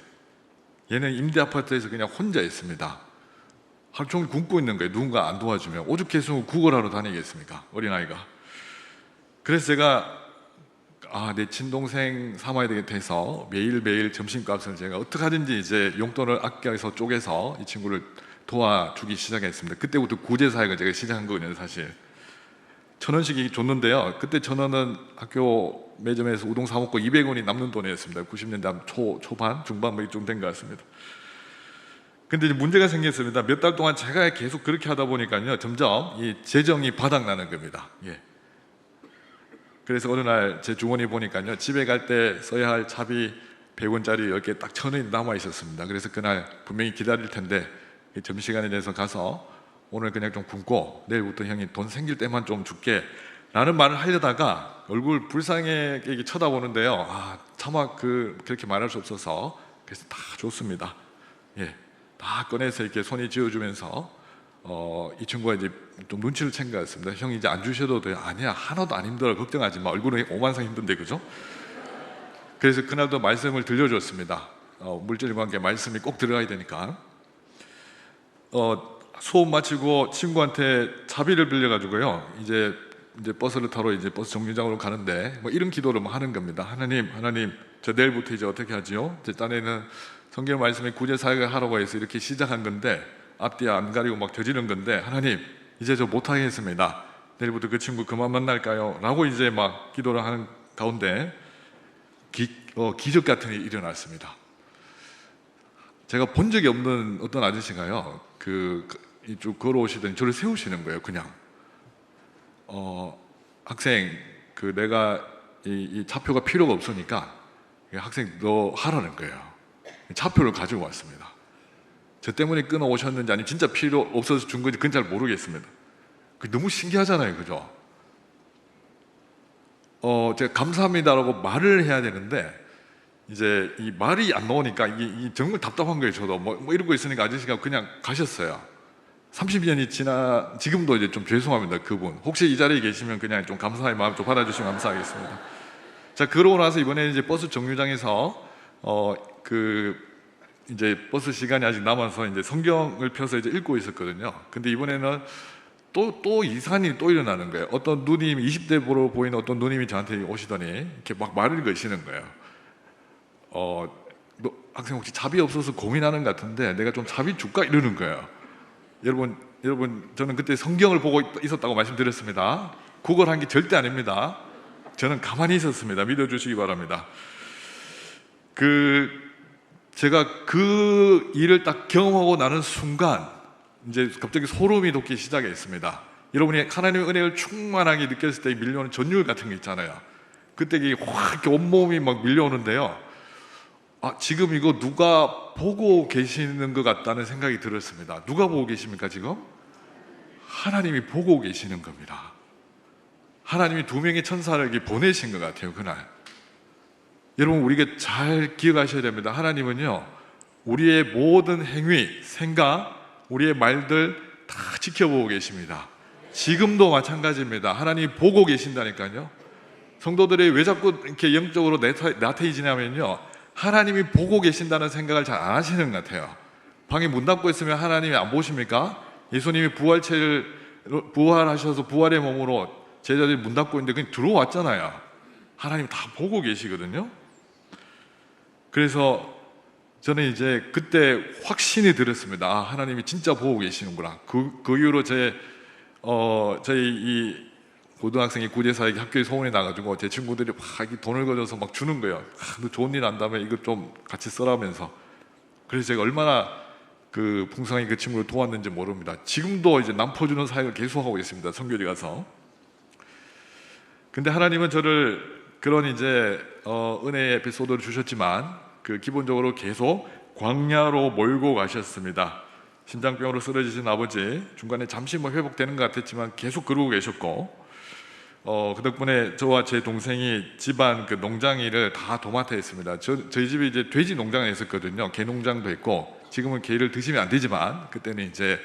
얘는 임대 아파트에서 그냥 혼자 있습니다. 하루 종일 굶고 있는 거예요. 누군가 안 도와주면. 오죽했으면 구걸하러 다니겠습니까, 어린아이가. 그래서 제가 내 친동생 삼아야 되겠다 해서 매일매일 점심값을 제가 어떻게 하든지 이제 용돈을 아껴서 쪼개서 이 친구를 도와주기 시작했습니다. 그때부터 구제사역을 제가 시작한 거거든요. 사실 1,000원씩 줬는데요, 그때 1,000원은 학교 매점에서 우동 사 먹고 200원이 남는 돈이었습니다. 90년대 초반, 중반 뭐 이쯤 된 것 같습니다. 근데 이제 문제가 생겼습니다. 몇 달 동안 제가 계속 그렇게 하다 보니까요, 점점 이 재정이 바닥나는 겁니다. 그래서 어느 날 제 주머니 보니까요, 집에 갈 때 써야 할 차비 100원짜리 10개 딱 1,000원이 남아 있었습니다. 그래서 그날 분명히 기다릴 텐데 점심시간에 대해서 가서 오늘 그냥 좀 굶고 내일부터 형이 돈 생길 때만 좀 줄게 라는 말을 하려다가 얼굴 불쌍하게 쳐다보는데요, 차마 그렇게 말할 수 없어서 그래서 다 줬습니다. 다 꺼내서 이렇게 손이 쥐어주면서 이 친구가 이제 좀 눈치를 챈 것 같습니다. 형 이제 안 주셔도 돼요. 아니야, 하나도 안 힘들어, 걱정하지 마. 얼굴은 오만상 힘든데, 그죠? 그래서 그날도 말씀을 들려줬습니다. 물질과 함께 말씀이 꼭 들어가야 되니까. 수업 마치고 친구한테 차비를 빌려가지고요, 이제 버스를 타러 이제 버스 정류장으로 가는데 뭐 이런 기도를 하는 겁니다. 하나님, 저 내일부터 이제 어떻게 하지요? 제 딴에는 성경 말씀에 구제 사역을 하라고 해서 이렇게 시작한 건데 앞뒤 안 가리고 막 저지른 건데, 하나님 이제 저 못하겠습니다. 내일부터 그 친구 그만 만날까요? 라고 이제 막 기도를 하는 가운데 기적 같은 일이 일어났습니다. 제가 본 적이 없는 어떤 아저씨가요, 쭉 걸어오시더니 저를 세우시는 거예요. 그냥 학생, 내가 이 차표가 필요가 없으니까 학생 너 하라는 거예요. 차표를 가지고 왔습니다. 저 때문에 끊어 오셨는지 아니면 진짜 필요 없어서 준 건지 그건 잘 모르겠습니다. 너무 신기하잖아요, 그죠? 제가 감사합니다라고 말을 해야 되는데 이제 이 말이 안 나오니까 이게 정말 답답한 거예요. 저도 뭐 이러고 있으니까 아저씨가 그냥 가셨어요. 30년이 지나 지금도 이제 좀 죄송합니다. 그분 혹시 이 자리에 계시면 그냥 좀 감사의 마음 좀 받아주시면 감사하겠습니다. 자, 그러고 나서 이번에 이제 버스 정류장에서 이제 버스 시간이 아직 남아서 이제 성경을 펴서 이제 읽고 있었거든요. 근데 이번에는 또 이상한 일이 또 일어나는 거예요. 어떤 누님, 20대로 보이는 어떤 누님이 저한테 오시더니 이렇게 막 말을 거시는 거예요. 너 학생 혹시 자비 없어서 고민하는 것 같은데 내가 좀 자비 줄까? 이러는 거예요. 여러분 저는 그때 성경을 보고 있었다고 말씀드렸습니다. 구걸한 게 절대 아닙니다. 저는 가만히 있었습니다. 믿어주시기 바랍니다. 제가 그 일을 딱 경험하고 나는 순간 이제 갑자기 소름이 돋기 시작했습니다. 여러분이 하나님의 은혜를 충만하게 느꼈을 때 밀려오는 전율 같은 게 있잖아요. 그때 이게 확 이렇게 온몸이 막 밀려오는데요, 지금 이거 누가 보고 계시는 것 같다는 생각이 들었습니다. 누가 보고 계십니까? 지금 하나님이 보고 계시는 겁니다. 하나님이 2명의 천사를 이렇게 보내신 것 같아요, 그날. 여러분, 우리가 잘 기억하셔야 됩니다. 하나님은요, 우리의 모든 행위, 생각, 우리의 말들 다 지켜보고 계십니다. 지금도 마찬가지입니다. 하나님이 보고 계신다니까요. 성도들이 왜 자꾸 이렇게 영적으로 나태해지냐면요, 하나님이 보고 계신다는 생각을 잘 안 하시는 것 같아요. 방에 문 닫고 있으면 하나님이 안 보십니까? 예수님이 부활하셔서 부활의 몸으로 제자들이 문 닫고 있는데 그냥 들어왔잖아요. 하나님 다 보고 계시거든요. 그래서 저는 이제 그때 확신이 들었습니다. 아, 하나님이 진짜 보고 계시는구나. 그 이후로 저희 이 고등학생이 구제사에게 학교에 소문이 나가지고 제 친구들이 막 돈을 거둬서 막 주는 거예요. 너 좋은 일 한다면 이거 좀 같이 써라면서. 그래서 제가 얼마나 그 풍성하게 그 친구를 도왔는지 모릅니다. 지금도 이제 남포주는 사역을 계속하고 있습니다. 선교지 가서. 근데 하나님은 저를 그런 이제 은혜의 에피소드를 주셨지만 그 기본적으로 계속 광야로 몰고 가셨습니다. 심장병으로 쓰러지신 아버지 중간에 잠시 뭐 회복되는 것 같았지만 계속 그러고 계셨고 그 덕분에 저와 제 동생이 집안 그 농장 일을 다 도맡아 했습니다. 저희 집이 이제 돼지 농장을 했었거든요. 개 농장도 했고 지금은 개를 드시면 안 되지만 그때는 이제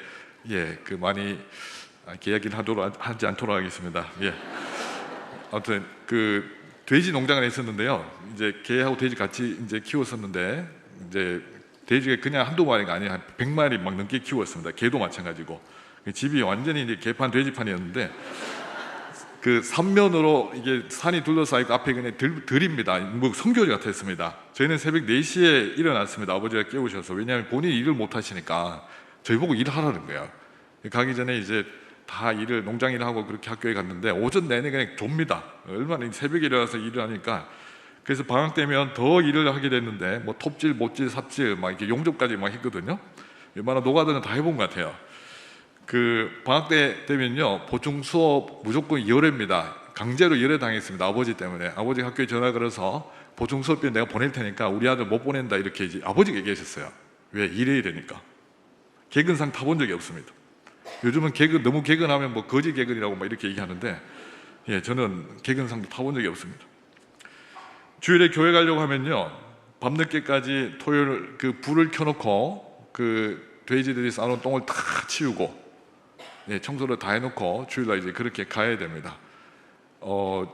그 많이 개 이야기를 하지 않도록 하겠습니다. 아무튼 그 돼지 농장을 했었는데요. 이제 개하고 돼지 같이 이제 키웠었는데 이제 돼지가 그냥 한두 마리가 아니라 한 100마리 막 넘게 키웠습니다. 개도 마찬가지고 집이 완전히 이제 개판 돼지판이었는데 그 삼면으로 이게 산이 둘러싸여 있고 앞에 그냥 들입니다. 뭐 성교지 같았습니다. 저희는 새벽 4시에 일어났습니다. 아버지가 깨우셔서. 왜냐하면 본인이 일을 못 하시니까 저희 보고 일하라는 거예요. 가기 전에 이제 다 일을 농장 일을 하고 그렇게 학교에 갔는데 오전 내내 그냥 좁니다. 얼마나 새벽에 일어나서 일을 하니까. 그래서 방학 때면 더 일을 하게 됐는데 뭐 톱질, 못질, 삽질 막 이렇게 용접까지 막 했거든요. 웬만한 노가다는 다 해본 것 같아요. 그 방학 때 되면요 보충 수업 무조건 열애입니다. 강제로 열애 당했습니다. 아버지 때문에. 아버지 학교에 전화 걸어서 보충 수업비 내가 보낼 테니까 우리 아들 못 보낸다 이렇게 이제 아버지가 얘기하셨어요. 왜? 일해야 되니까. 개근상 타본 적이 없습니다. 요즘은 너무 개근하면 뭐 거지 개근이라고 막 이렇게 얘기하는데 저는 개근상도 타본 적이 없습니다. 주일에 교회 가려고 하면요 밤늦게까지 토요일 그 불을 켜놓고 그 돼지들이 싸놓은 똥을 다 치우고 청소를 다 해놓고 주일날 이제 그렇게 가야 됩니다.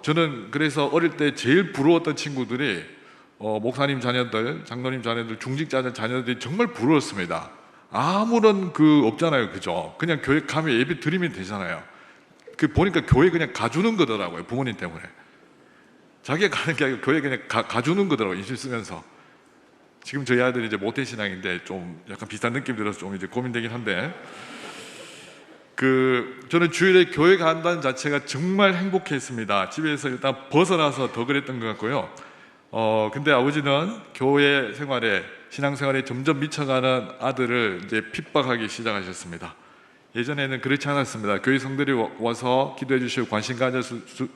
저는 그래서 어릴 때 제일 부러웠던 친구들이 목사님 자녀들, 장로님 자녀들, 중직자 자녀들이 정말 부러웠습니다. 아무런 그 없잖아요, 그죠? 그냥 교회 가면 예배 드리면 되잖아요. 그 보니까 교회 그냥 가주는 거더라고요, 부모님 때문에. 자기가 가는 게 아니고 교회 그냥 가주는 거더라고요, 인실 쓰면서. 지금 저희 아들이 이제 모태신앙인데 좀 약간 비슷한 느낌 들어서 좀 이제 고민되긴 한데. 저는 주일에 교회 간다는 자체가 정말 행복했습니다. 집에서 일단 벗어나서 더 그랬던 것 같고요. 근데 아버지는 교회 생활에 신앙생활에 점점 미쳐가는 아들을 이제 핍박하기 시작하셨습니다. 예전에는 그렇지 않았습니다. 교회 성들이 와서 기도해 주시고 관심 가져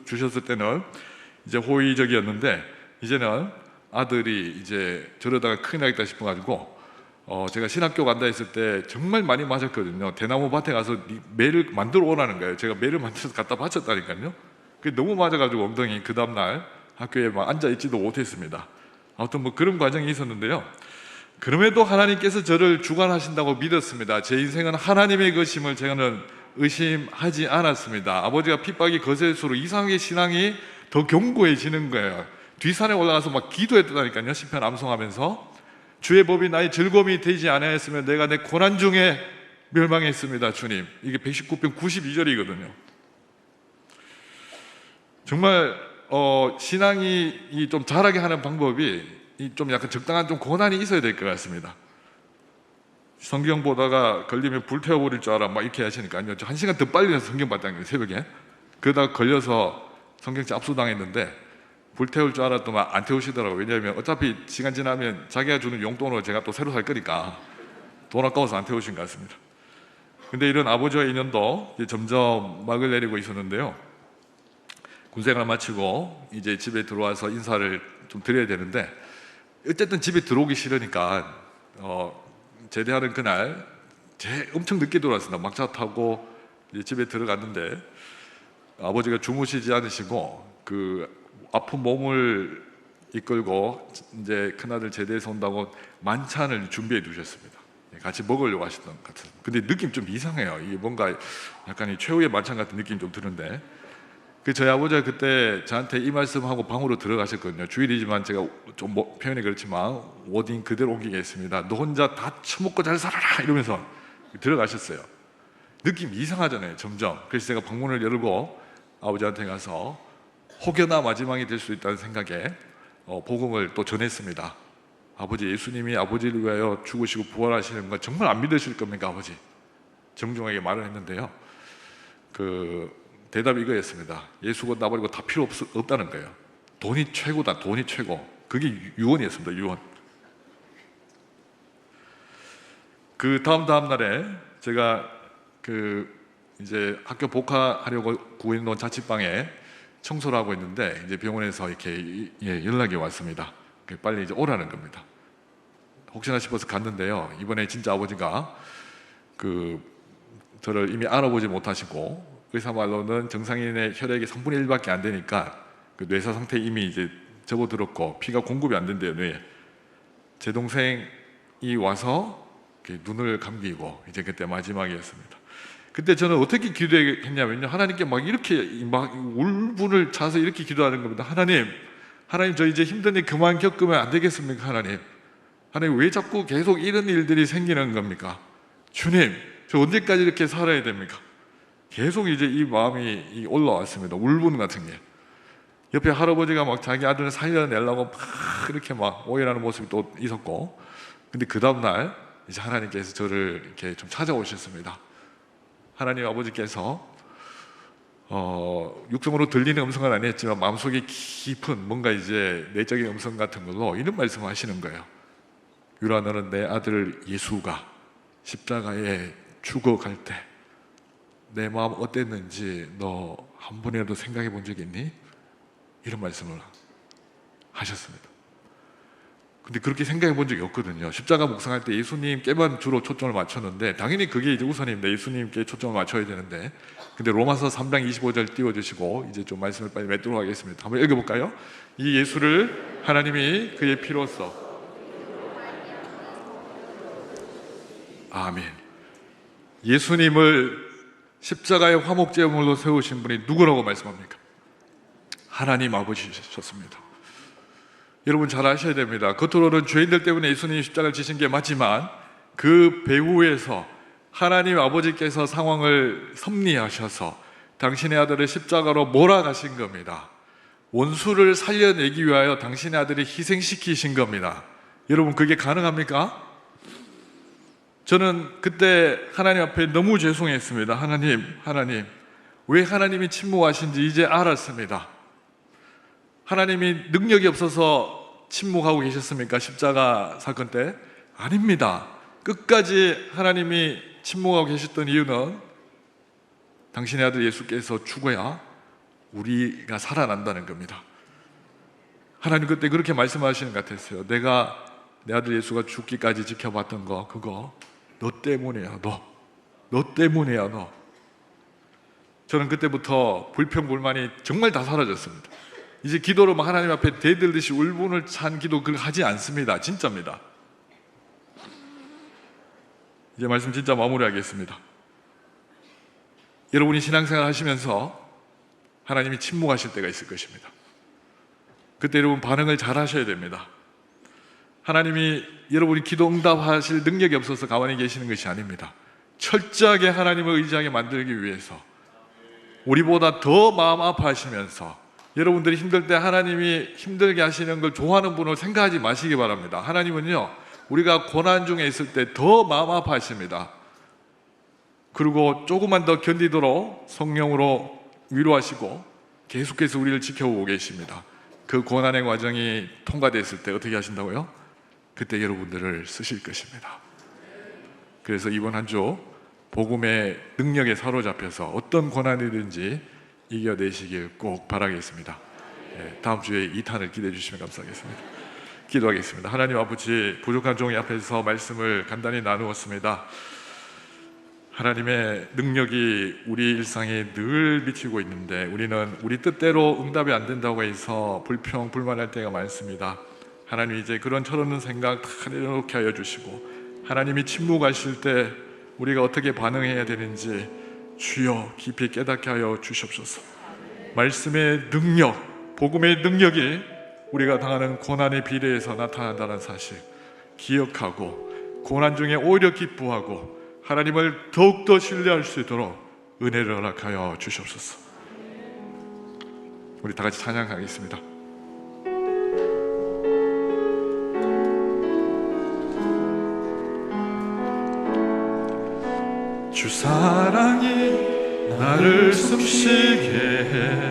주셨을 때는 이제 호의적이었는데 이제는 아들이 이제 저러다가 큰일 나겠다 싶어가지고 제가 신학교 간다 했을 때 정말 많이 맞았거든요. 대나무 밭에 가서 매를 만들어 오라는 거예요. 제가 매를 만들어서 갖다 바쳤다니까요. 그게 너무 맞아가지고 엉덩이 그 다음날 학교에 막 앉아있지도 못했습니다. 아무튼 뭐 그런 과정이 있었는데요. 그럼에도 하나님께서 저를 주관하신다고 믿었습니다. 제 인생은 하나님의 것임을 저는 의심하지 않았습니다. 아버지가 핍박이 거셀수록 이상하게 신앙이 더 견고해지는 거예요. 뒷산에 올라가서 막 기도했다니까요. 시편 암송하면서 주의 법이 나의 즐거움이 되지 않았으면 내가 내 고난 중에 멸망했습니다. 주님. 이게 119편 92절이거든요. 정말 신앙이 좀 자라게 하는 방법이 좀 약간 적당한 좀 고난이 있어야 될 것 같습니다. 성경 보다가 걸리면 불태워버릴 줄 알아 막 이렇게 하시니까 아니요, 1시간 더 빨리 해서 성경 봤다는 거예요. 새벽에. 그러다가 걸려서 성경책 압수당했는데 불태울 줄 알았더만 안 태우시더라고요. 왜냐하면 어차피 시간 지나면 자기가 주는 용돈으로 제가 또 새로 살 거니까 돈 아까워서 안 태우신 것 같습니다. 근데 이런 아버지와 인연도 이제 점점 막을 내리고 있었는데요. 군생활 마치고 이제 집에 들어와서 인사를 좀 드려야 되는데 어쨌든 집에 들어오기 싫으니까 제대하는 그날 엄청 늦게 들어왔습니다. 막차 타고 이제 집에 들어갔는데 아버지가 주무시지 않으시고 그 아픈 몸을 이끌고 이제 큰아들 제대해서 온다고 만찬을 준비해 두셨습니다. 같이 먹으려고 하셨던 것 같아요. 근데 느낌 좀 이상해요. 이게 뭔가 약간 최후의 만찬 같은 느낌이 좀 드는데 저희 아버지가 그때 저한테 이 말씀하고 방으로 들어가셨거든요. 주일이지만 제가 좀 표현이 그렇지만 워딩 그대로 옮기겠습니다. 너 혼자 다 처먹고 잘 살아라 이러면서 들어가셨어요. 느낌이 이상하잖아요, 점점. 그래서 제가 방문을 열고 아버지한테 가서 혹여나 마지막이 될 수 있다는 생각에 복음을 또 전했습니다. 아버지, 예수님이 아버지를 위하여 죽으시고 부활하시는 건 정말 안 믿으실 겁니까, 아버지? 정중하게 말을 했는데요. 대답이 이거였습니다. 예수가 나버리고 다 필요 없다는 거예요. 돈이 최고다, 돈이 최고. 그게 유언이었습니다, 유언. 다음 날에 제가 이제 학교 복학하려고 구해놓은 자취방에 청소를 하고 있는데 이제 병원에서 이렇게 연락이 왔습니다. 빨리 이제 오라는 겁니다. 혹시나 싶어서 갔는데요. 이번에 진짜 아버지가 저를 이미 알아보지 못하시고 의사 말로는 정상인의 혈액이 3분의 1밖에 안 되니까 뇌사 상태 이미 이제 접어들었고 피가 공급이 안 된대요, 뇌에. 제 동생이 와서 눈을 감기고 이제 그때 마지막이었습니다. 그때 저는 어떻게 기도했냐면요, 하나님께 이렇게 울분을 차서 이렇게 기도하는 겁니다. 하나님 저 이제 힘든 일 그만 겪으면 안 되겠습니까? 하나님 왜 자꾸 계속 이런 일들이 생기는 겁니까? 주님, 저 언제까지 이렇게 살아야 됩니까? 계속 이제 이 마음이 올라왔습니다. 울분 같은 게. 옆에 할아버지가 자기 아들을 살려내려고 이렇게 오해하는 모습이 또 있었고, 근데 그 다음날 이제 하나님께서 저를 이렇게 좀 찾아오셨습니다. 하나님 아버지께서 육성으로 들리는 음성은 아니었지만 마음속에 깊은 뭔가 이제 내적인 음성 같은 걸로 이런 말씀을 하시는 거예요. 유라, 너는 내 아들 예수가 십자가에 죽어갈 때 내 마음 어땠는지 너 한 번이라도 생각해 본 적 있니? 이런 말씀을 하셨습니다. 근데 그렇게 생각해 본 적이 없거든요. 십자가 묵상할 때 예수님께만 주로 초점을 맞췄는데 당연히 그게 이제 우선입니다. 예수님께 초점을 맞춰야 되는데, 근데 로마서 3장 25절 띄워주시고 이제 좀 말씀을 빨리 맺도록 하겠습니다. 한번 읽어볼까요? 이 예수를 하나님이 그의 피로써, 아멘. 예수님을 십자가의 화목제물로 세우신 분이 누구라고 말씀합니까? 하나님 아버지셨습니다. 여러분 잘 아셔야 됩니다. 겉으로는 죄인들 때문에 예수님이 십자가를 지신 게 맞지만 그 배후에서 하나님 아버지께서 상황을 섭리하셔서 당신의 아들을 십자가로 몰아가신 겁니다. 원수를 살려내기 위하여 당신의 아들을 희생시키신 겁니다. 여러분 그게 가능합니까? 저는 그때 하나님 앞에 너무 죄송했습니다. 하나님 왜 하나님이 침묵하신지 이제 알았습니다. 하나님이 능력이 없어서 침묵하고 계셨습니까? 십자가 사건 때? 아닙니다. 끝까지 하나님이 침묵하고 계셨던 이유는 당신의 아들 예수께서 죽어야 우리가 살아난다는 겁니다. 하나님 그때 그렇게 말씀하시는 것 같았어요. 내가 내 아들 예수가 죽기까지 지켜봤던 거, 그거 너 때문이야. 너 때문이야. 너. 저는 그때부터 불평불만이 정말 다 사라졌습니다. 이제 기도로 하나님 앞에 대들듯이 울분을 찬 기도 그걸 하지 않습니다. 진짜입니다. 이제 말씀 진짜 마무리하겠습니다. 여러분이 신앙생활 하시면서 하나님이 침묵하실 때가 있을 것입니다. 그때 여러분 반응을 잘 하셔야 됩니다. 하나님이 여러분이 기도 응답하실 능력이 없어서 가만히 계시는 것이 아닙니다. 철저하게 하나님을 의지하게 만들기 위해서 우리보다 더 마음 아파하시면서 여러분들이 힘들 때 하나님이 힘들게 하시는 걸 좋아하는 분을 생각하지 마시기 바랍니다. 하나님은요, 우리가 고난 중에 있을 때 더 마음 아파하십니다. 그리고 조금만 더 견디도록 성령으로 위로하시고 계속해서 우리를 지켜오고 계십니다. 그 고난의 과정이 통과됐을 때 어떻게 하신다고요? 그때 여러분들을 쓰실 것입니다. 그래서 이번 한 주 복음의 능력에 사로잡혀서 어떤 고난이든지 이겨내시길 꼭 바라겠습니다. 다음 주에 2탄을 기대해 주시면 감사하겠습니다. 기도하겠습니다. 하나님 아버지, 부족한 종이 앞에서 말씀을 간단히 나누었습니다. 하나님의 능력이 우리 일상에 늘 미치고 있는데 우리는 우리 뜻대로 응답이 안 된다고 해서 불평, 불만할 때가 많습니다. 하나님 이제 그런 철없는 생각 다 내려놓게 하여 주시고 하나님이 침묵하실 때 우리가 어떻게 반응해야 되는지 주여 깊이 깨닫게 하여 주시옵소서. 말씀의 능력, 복음의 능력이 우리가 당하는 고난에 비례해서 나타난다는 사실 기억하고, 고난 중에 오히려 기뻐하고 하나님을 더욱더 신뢰할 수 있도록 은혜를 허락하여 주시옵소서. 우리 다 같이 찬양하겠습니다. 주 사랑이 나를 숨쉬게 해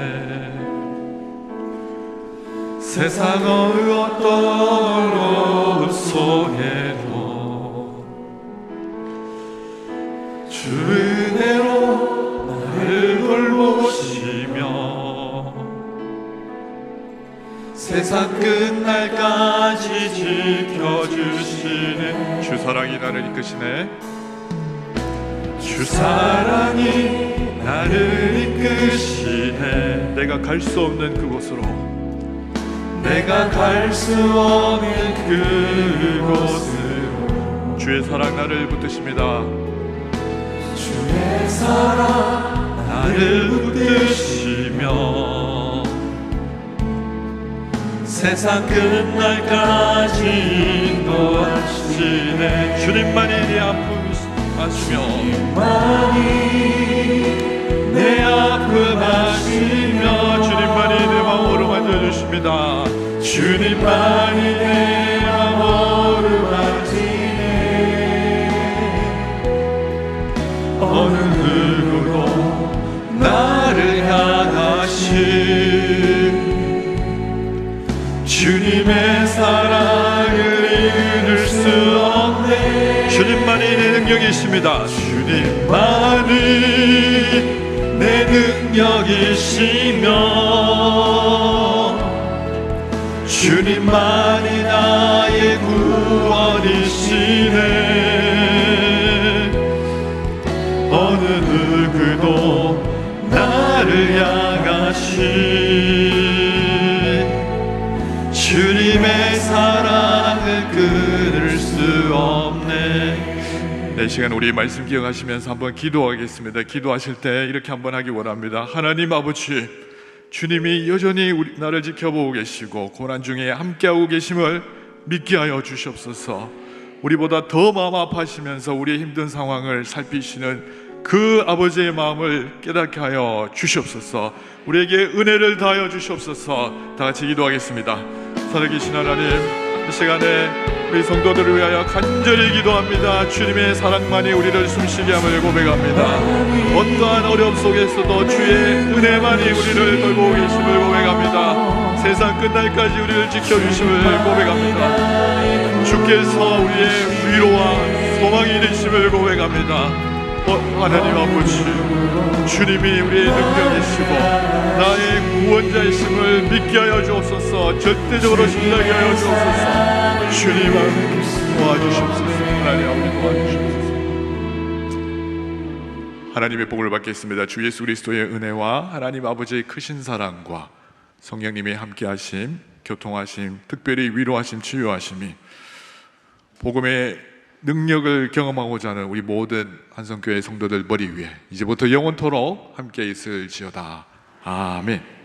세상의 어떤 어려움 속에도 주 은혜로 나를 돌보시며 세상 끝날까지 지켜주시네. 주 사랑이 나를 이끄시네. 주 사랑이 나를 이끄시네. 내가 갈 수 없는 그곳으로, 내가 갈 수 없는 그곳으로 주의 사랑 나를 붙드십니다. 주의 사랑 나를 붙드시며 세상 끝날까지 인도하시네. 주님만이 내 아픔 아시며 주님만이 내 아픔 아시며 주님만이 내 마음으로 만져주십니다. 주님만이 내 마음으로 만지네. 어느 누구도 나를 향하신 주님의 사랑을 이룰 수 없네. 주님만이 내 능력이십니다. 주님만이 내 능력이시며 주님만이 나의 구원이시네. 어느 누구도 나를 향하신 주님의 사랑을 끊을 수 없네. 네, 시간 우리 말씀 기억하시면서 한번 기도하겠습니다. 기도하실 때 이렇게 한번 하기 원합니다. 하나님 아버지, 주님이 여전히 나를 지켜보고 계시고 고난 중에 함께하고 계심을 믿게 하여 주시옵소서. 우리보다 더 마음 아파하시면서 우리의 힘든 상황을 살피시는 그 아버지의 마음을 깨닫게 하여 주시옵소서. 우리에게 은혜를 다하여 주시옵소서. 다 같이 기도하겠습니다. 살아계신 하나님, 이 시간에 우리 성도들을 위하여 간절히 기도합니다. 주님의 사랑만이 우리를 숨쉬게 함을 고백합니다. 어떠한 어려움 속에서도 주의 은혜만이 우리를 돌보고 계심을 고백합니다. 세상 끝날까지 우리를 지켜주심을 고백합니다. 주께서 우리의 위로와 소망이 되심을 고백합니다. 하나님 아버지, 주님이 우리의 능력이시고 나의 구원자이심을 믿게 하여 주옵소서. 절대적으로 신뢰하게 하여 주옵소서. 주님을 도와주시옵소서. 하나님 아버지 도와주시옵소서. 하나님의 복을 받겠습니다. 주 예수 그리스도의 은혜와 하나님 아버지의 크신 사랑과 성령님의 함께하심, 교통하심, 특별히 위로하심, 치유하심이 복음의 능력을 경험하고자 하는 우리 모든 한성교회 성도들 머리 위에 이제부터 영원토록 함께 있을지어다. 아멘.